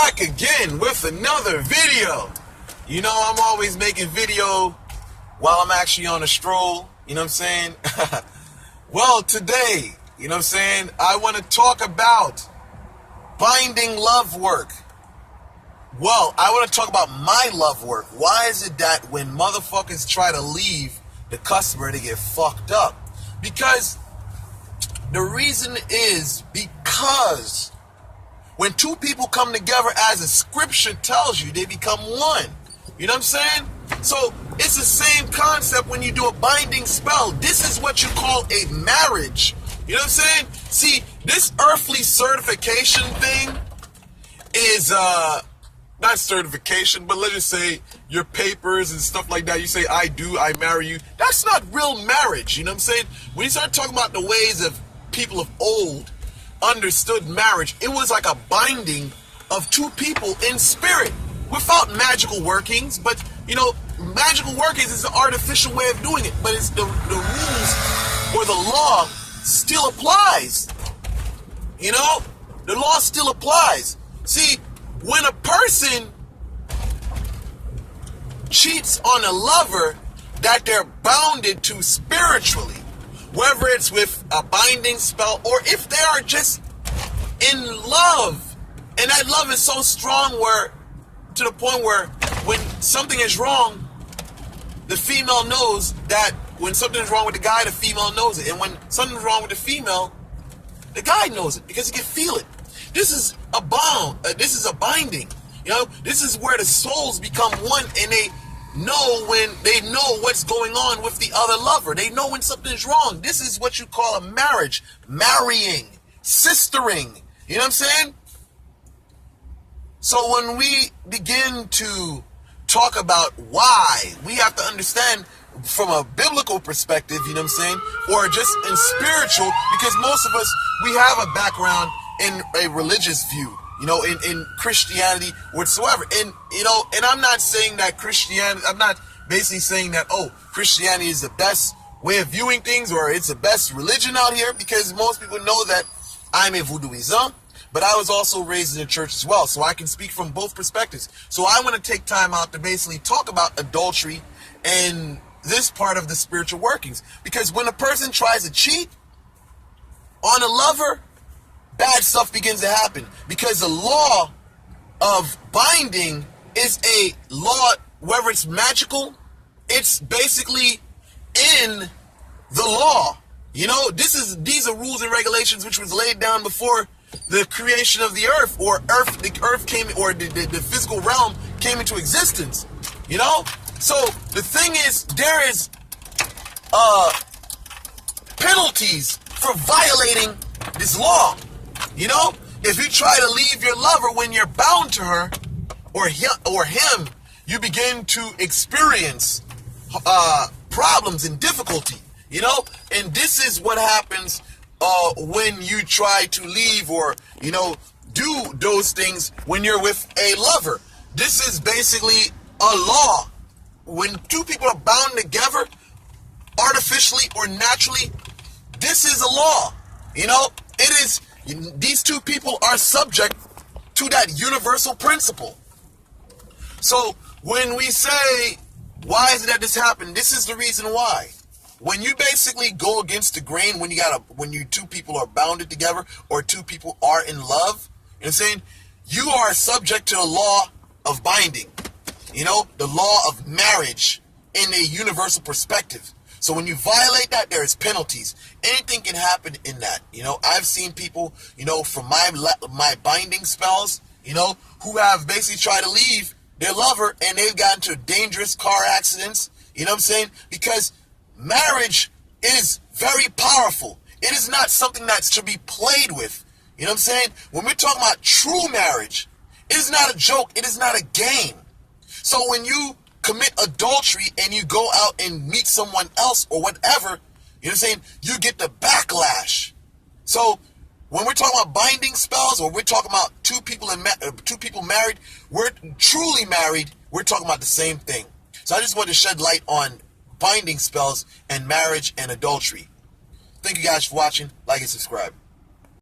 back again with another video. You know, I'm always making video while I'm actually on a stroll. You know what I'm saying? Well, today, you know what I'm saying, I want to talk about binding love work. Well, I want to talk about my love work. Why is it that when motherfuckers try to leave the customer, they get fucked up? Because the reason is because when two people come together, as the scripture tells you, they become one. You know what I'm saying? So it's the same concept when you do a binding spell. This is what you call a marriage. You know what I'm saying? See, this earthly certification thing is not certification, but let's just say your papers and stuff like that. You say, I do, I marry you. That's not real marriage. You know what I'm saying? When you start talking about the ways of people of old understood marriage, it was like a binding of two people in spirit without magical workings. But, you know, magical workings is an artificial way of doing it. But it's the rules or the law still applies. You know? The law still applies. See, when a person cheats on a lover that they're bounded to spiritually, whether it's with a binding spell or if they are just in love, and that love is so strong where to the point where when something is wrong, the female knows that when something is wrong with the guy, the female knows it, and when something's wrong with the female, the guy knows it because he can feel it. This is a bond. This is a binding. You know, this is where the souls become one, and they know what's going on with the other lover. They know when something's wrong. This is what you call a marriage, marrying, sistering. You know what I'm saying? So when we begin to talk about why, we have to understand from a biblical perspective, you know what I'm saying, or just in spiritual, because most of us, we have a background in a religious view, you know, in Christianity whatsoever. And, you know, and I'm not saying that Christianity, I'm not basically saying that, oh, Christianity is the best way of viewing things or it's the best religion out here, because most people know that I'm a voodooism, but I was also raised in the church as well, so I can speak from both perspectives. So I want to take time out to basically talk about adultery and this part of the spiritual workings, because when a person tries to cheat on a lover, bad stuff begins to happen, because the law of binding is a law, whether it's magical, it's basically in the law. You know, these are rules and regulations which was laid down before the creation of the earth, or the earth came, or the physical realm came into existence. You know, so the thing is, there is penalties for violating this law. You know, if you try to leave your lover when you're bound to her or him, you begin to experience problems and difficulty, you know, and this is what happens when you try to leave or, you know, do those things when you're with a lover. This is basically a law. When two people are bound together, artificially or naturally, this is a law. You know, it is. These two people are subject to that universal principle. So when we say, why is it that this happened? This is the reason why. When you basically go against the grain, when you two people are bounded together or two people are in love, you know what I'm saying? You are subject to the law of binding. You know, the law of marriage in a universal perspective. So when you violate that, there is penalties. Anything can happen in that. You know, I've seen people, you know, from my binding spells, you know, who have basically tried to leave their lover and they've gotten into dangerous car accidents. You know what I'm saying? Because marriage is very powerful. It is not something that should be played with. You know what I'm saying? When we're talking about true marriage, it is not a joke. It is not a game. So when you commit adultery and you go out and meet someone else or whatever, you know what I'm saying, you get the backlash. So when we're talking about binding spells, or we're talking about two people married, we're truly married, we're talking about the same thing. So I just want to shed light on binding spells and marriage and adultery. Thank you guys for watching. Like and subscribe.